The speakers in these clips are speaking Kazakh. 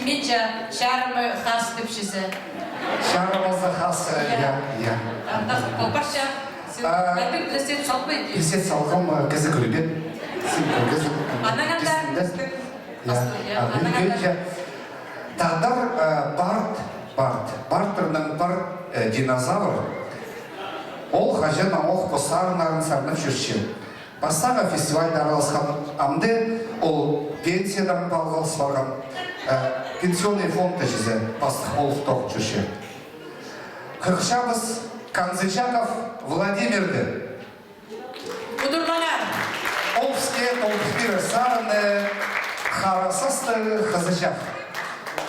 Митча, шармы хас тупшысы. Шармызы хас, я. Колпарша, сен плесет салпы. Плесет салғым кізі күлбет. Анағанда. Тағдар Бартырның бар динозавр. Ол қажен оқ қосарынарын сарнып жүрші. Бастағы фестивальда араласқан амды ол пенсиядан балғалыс барған пенсионный фонд тәжізі бастық ол тоқ жүрші. Қырқшабыз Канзычаков Владимирді. Удурманар. Олпске, Олпспиры Сарыны, Харасасты, Хазычак.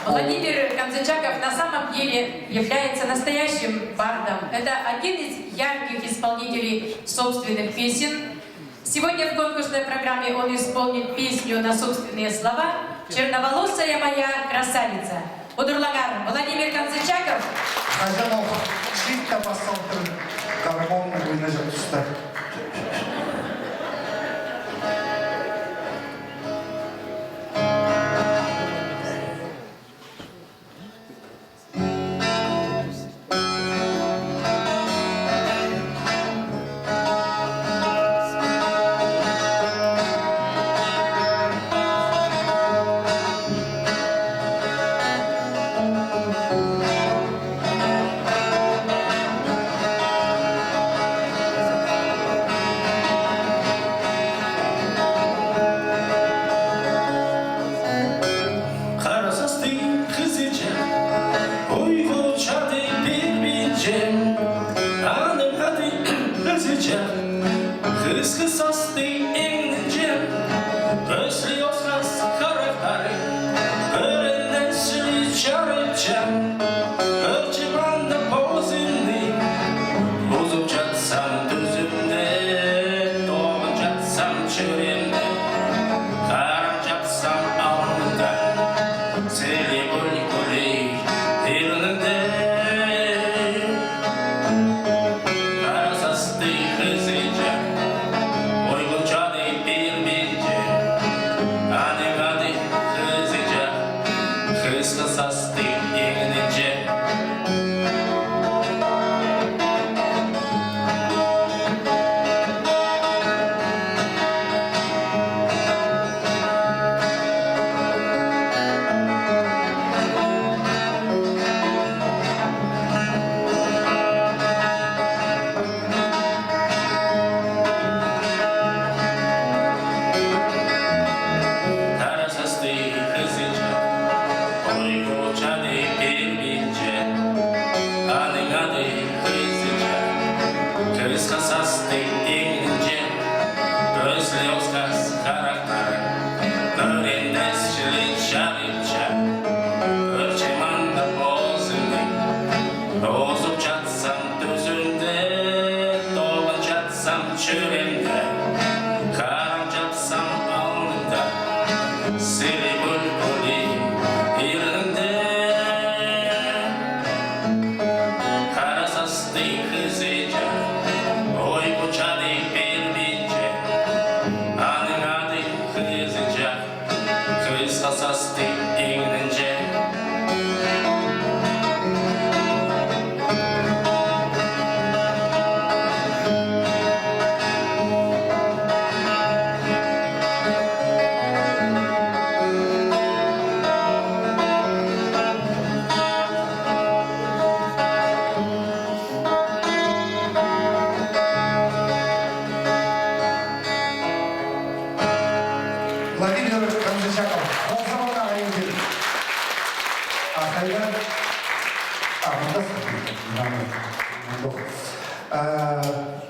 Владимир Канзычаков на самом деле является настоящим бардом. Это один из ярких исполнителей собственных песен. Сегодня в конкурсной программе он исполнит песню на собственные слова «Черноволосая моя красавица». Удурлагар Владимир Канзычаков. Хажанов, шитта басалтыр, гармон ойнажып тұста.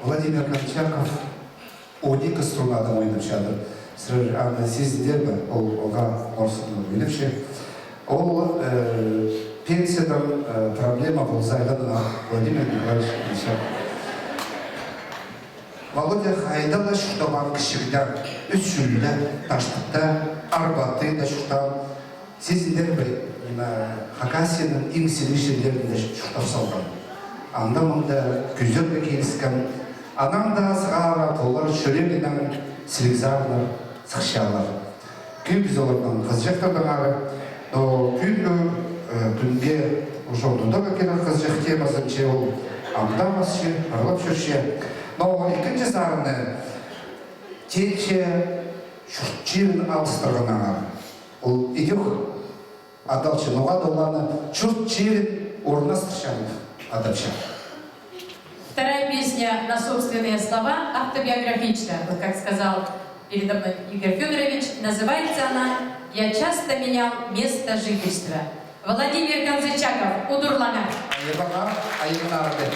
Владимир Канзычаков 12 струнада ойнап жатыр. Сездер бі, оға орсыны біліпші. Ол пенсиядан проблема болса айдадына Владимир Николаевич Канзычаков. Володя хайдала шуштабан кішігден, үз жүлді, таштықта, арбаты да шуштан. Сездер бі, Хакасияның ең сені жерлерінде шуштап салған. Анда мұнда күздерді келіскен, ананда сығара толар шөременің сілікзарлар, сықшалар. Күй біз олардан қыз жақтардан ары, Но күнгі түнге жолдыдағы кенар қыз жақ темасын че ол амдамасы, арлап жүрше. Но екінші зарыны тече чүртчерін алыстырғанға. Ол идех адалчы ноға доланы чүртчерін орнастыршанов адалчы. Вторая песня на собственные слова, автобиографичная, вот как сказал передо мной Игорь Федорович, называется она «Я часто менял место жительства». Владимир Конзычаков, Удурлана. Айыбаға, айыбынарды.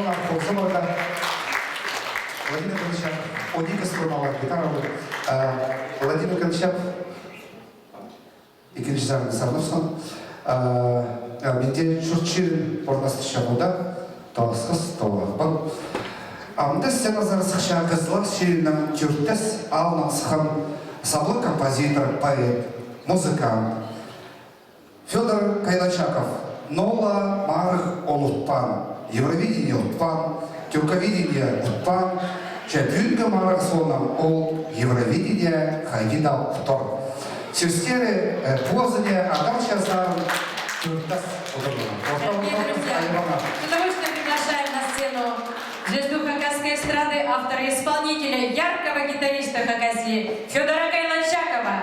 Владимир Конзычаков, Владимир Конзычаков, Одика струнала гитара. Владимир Конзычаков, екінші зарын сарнырсын. Менде шүртшерін орнастыршамуда, тоғысқыз, тоғықпын. Амда сцена зарысықша қызлық шерінің түрттіс алынан сықын саблы композитор, поэт, музыкант. Федор Кайлачаков, Нола Марых Олутпан, Евровидение Утпан, Тюрковидение Утпан, Чапюнга Марых Соном Ол, Евровидение Хайгида Утор. Сюстеры Позания, Адалча Зар, Тюртас Дорогие друзья, с удовольствием приглашаем на сцену звезду хакасской эстрады, автора и исполнителя, яркого гитариста Хакасии Федора Кайлачакова.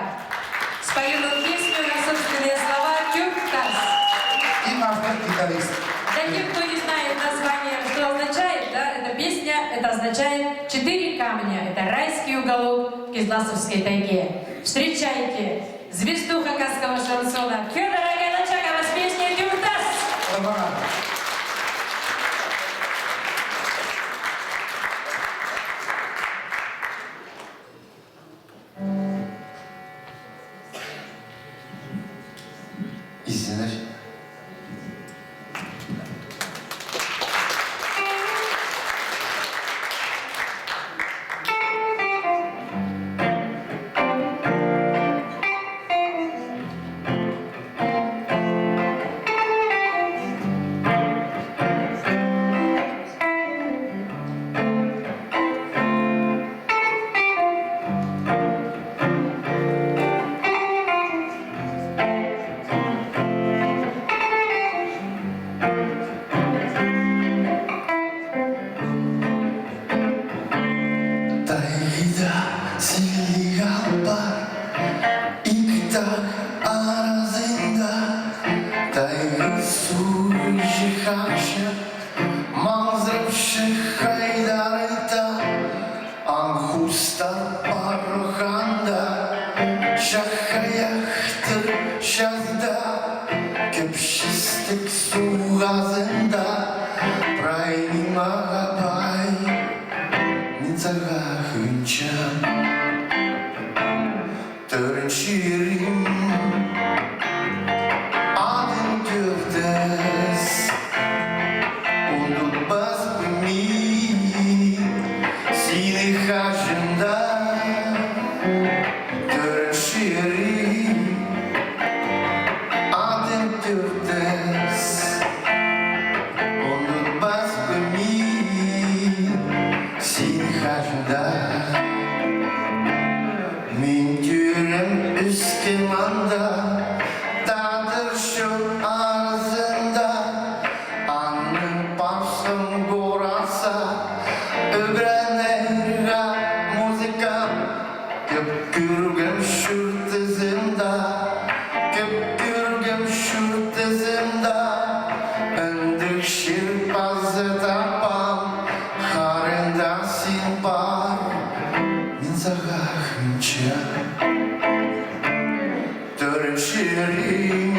Споем он песню на собственные слова «Тюртас». И автор гитарист. Для тех, кто не знает название, что означает, да, эта песня, это означает «Четыре камня». Это райский уголок в Кизласовской тайге. Встречайте звезду хакасского шансона Федора Кайлачакова с песней «Тюртас». Извиняюсь. arasında Dayı suyu kaşı Manzarşı haydarita Anhusta parokanda Şakayahtır şazda Köpşistik su gazında Prayma gabay Nitsaga hınçam Törünçirim Adın köftes Unutmaz beni Seni karşımda Törünçirim Adın köftes Unutmaz beni Seni karşımda Mintürüm üskümanda Tadır şu ağzında Anın başım gorasa Öğrenirga müzika Köpkürgüm şurtızımda Köpkürgüm şurtızımda Öndük şirpazı tapam Harında sinpar Minzaga hınça Törünçirim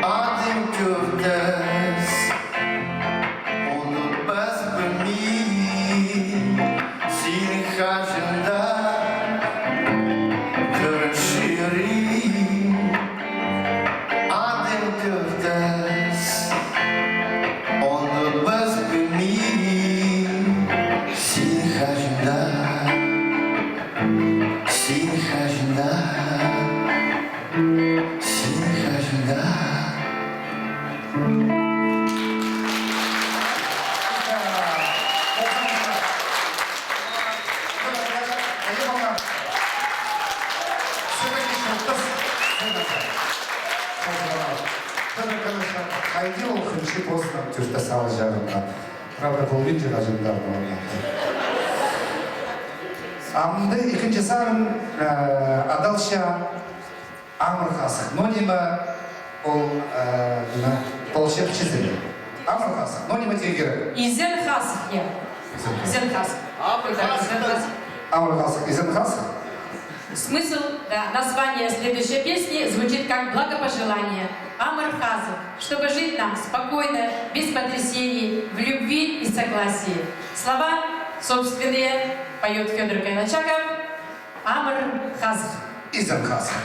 Adım köftes Unutmaz beni Seni karşında Törünçirim Adım köftes Unutmaz beni Seni karşında Seni karşında Seni karşında Haydi ол хынчы постан түртті салы жағында. Правда, бұл видео ажындар болған. Амды екінші сарын адалша Амыр Хасық. Нонима ол полшеп чизілі. Амыр Хасық. Нонима тегері. Изен Хасых я. Изен Хасых. Амыр Хасық. Изен Хасық. Смысл, да, названия следующей песни звучит как благопожелание. Амр Хазов, чтобы жить нам спокойно, без потрясений, в любви и согласии. Слова собственные поет Федор Кайлачаков. Амр Хазов. Изен Хасық.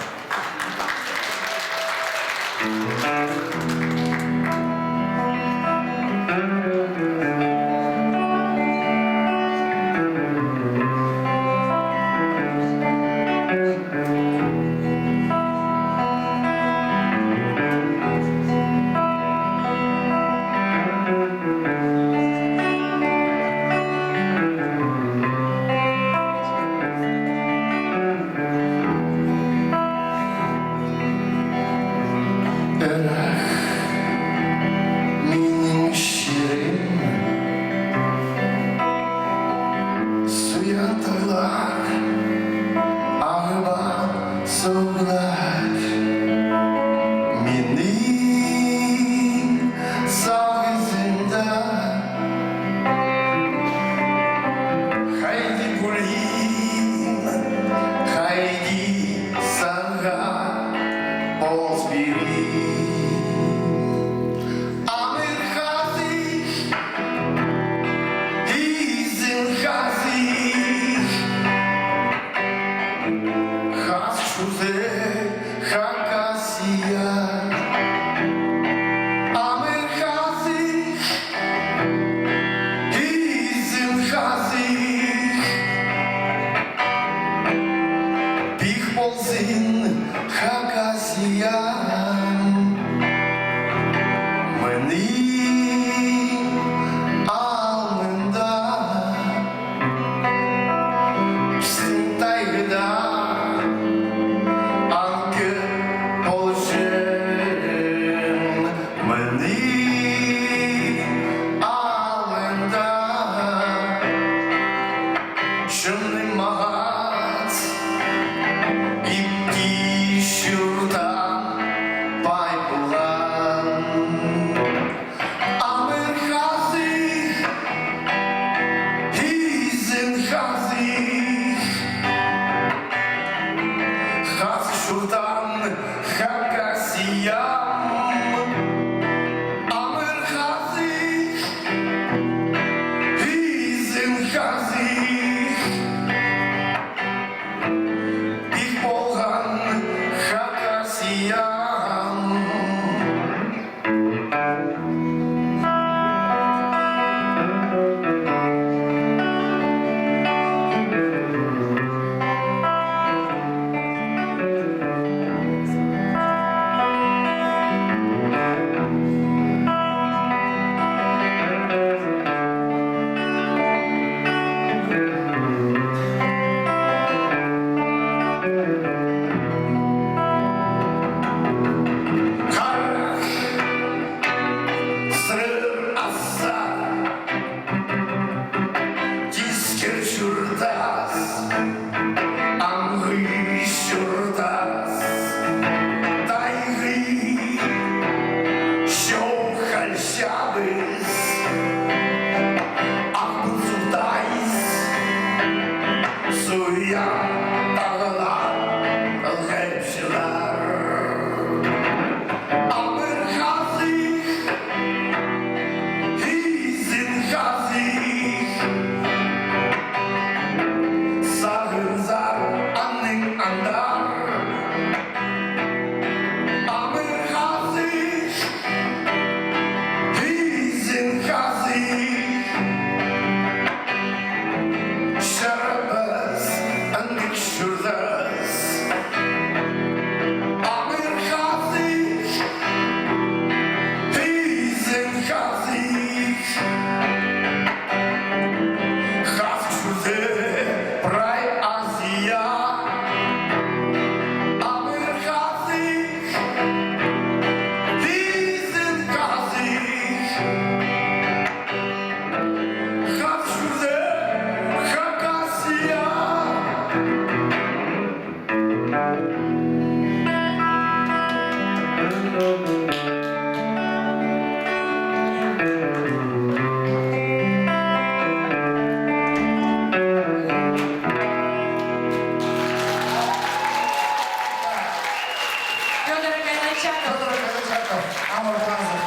Федор Кайначаков. Федор Кайначаков, Амурхазов.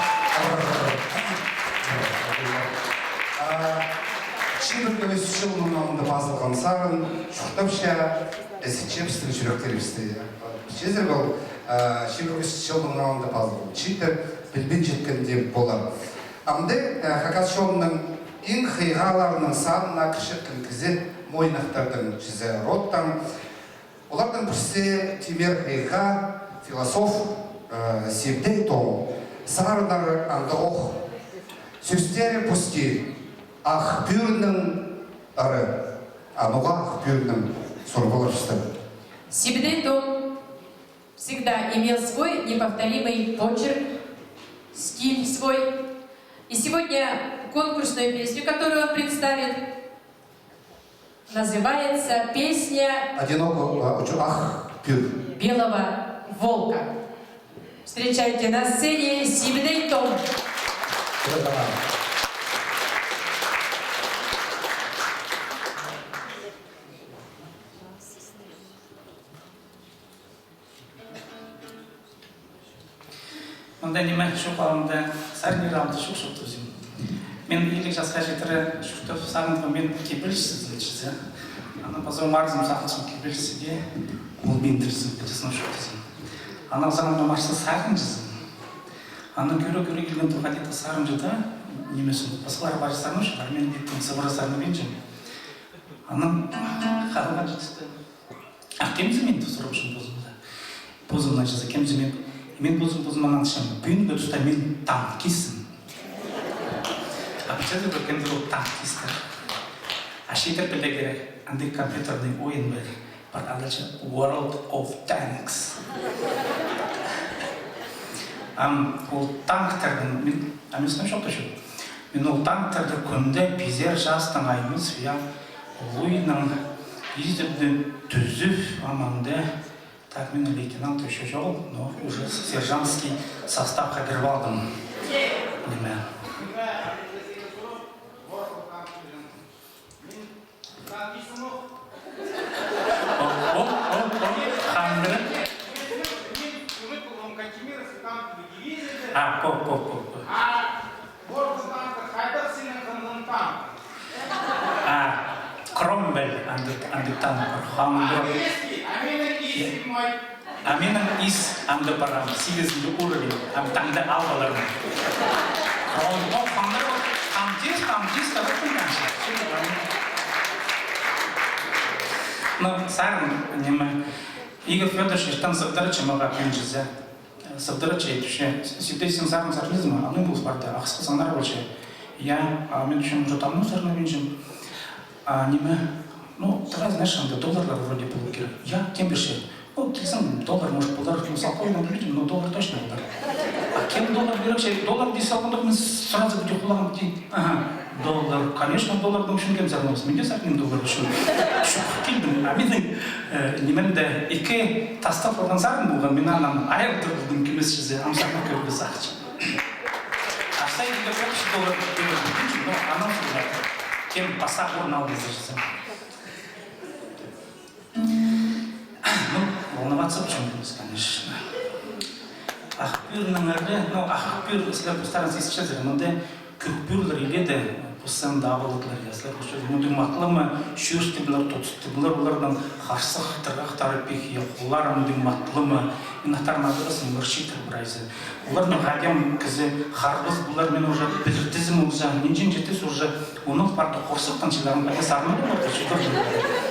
Чибіргі өсішілінің намында басылған сарын, шықтапша әсічепсінің жүректеріпсті. Шезір бұл чибіргі өсішілінің намында басылған. Читер білбен жеткенде болар. Амды хакасшонның ең қиғаларының санына кішіктің кізі мойнақтардың жүзі роттан. Олардың бірсе Тимер Хейха, философ, Севдей Том, Сарынар Андоох, сөздері пусти, ақ бүйірінің ары, ануға ақ бүйірінің сұрғылыршысы. Сибдей Том всегда имел свой неповторимый почерк, стиль свой. И сегодня конкурсную песню, которую он представит, называется песня «Ах бүйір». «Белого волка». Встречайте на сцене Сибдей Том. Онда неме шоқ алымда сәрнер алымда шоқ тозым. Мен елік жасқа жетірі шоқтып сағынға мен кепілшісі ділечісі. Ана базар марзым сақылшым кепілшісіге ол бендірсім бітісін шоқ тозым. Ана заңға марсы сағын жызым. Ана көрі келген тұға деті сағын жыда немесін. Басқалар бар сағын шығар, мен деттің сыбыры сағын бен жым. Ана қағыға жетісті. Кемзі мен тұсырып шын бозымда. Бозымна жазы кемзі мен бозым-бозымнан шым. Бүйінгі тұста мен танкисім. Апчады бір кемді бұл танкистер. Ашетер біле керек, андай компьютердің ойын бір. Бар адалшы World of Tanks. Ол танктердің, мен сынып шоқты шу. Мен ол танктерді күнде пизер жастың аймыз вия ойының издерден түзіп аманды. Так, мен лейтенант еще жол, но уже сержантский состав кіріп алдым. Неме. Қандыры? Кромбель, анды танкер, Хандыр. Аменің ис амды барам, 8-ді уровень, таңды алғаларым. Ол қандыр, қамтиз, табытын қанша. Но сарын, неме, Игорь Федорович, там Савдарыча маға пен жүзі. Савдарыча етуші, сүйдейсің сарын сарнызмы, аны бұл спарта, ақсқы санар болшы. Я, мен үшін жұтамның сарны мен жым. Неме, ну, тогда, знаешь, долларлар вроде было керек. Я тем берші. Ну, келсем, доллар, может, $1, салқойным людям, но доллар точно $1. А кем доллар берекші? Доллар дей салқындық, мен сразу бүте құлағым дейін. Доллар, конечно, доллардың үшін кем зарнамыз. Менде сәкінен доллар үшін. Шоқ келдім. Менің неменді екі тастап орған сарын болған, мен анам айырдырдың кемес жүзі, амсақна көргі сақчы. Аштай егер көпші доллар берекші, но анам сұлғаты. Кем пасақ орын алдыңызды жүзі. Волноваться почему, конечно. Ақбүйірінің әрі, ақбүйір, сілер бұстарыңыз естішезір, мұнда көкбүйірлер еледі, бұстан дағылыдылар, сілер бұстарыңыз. Мұнда мақылымы, шүршті білер, тұтысты білер, олардан қарсық, тырғақтары пекия, олар мұнда мақылымы, мен ақтарына дұрысын, мұршитыр бірайзы. Олардың ғадем кізі, қарбыз бұлар, мен уже біліртізім ұлжа, ненжен жетес уже, оның парты қорсықтан шеларын бәке сармады оларды жүгірді.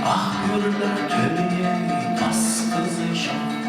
Ақ бөрілер төбе тас қызы шақ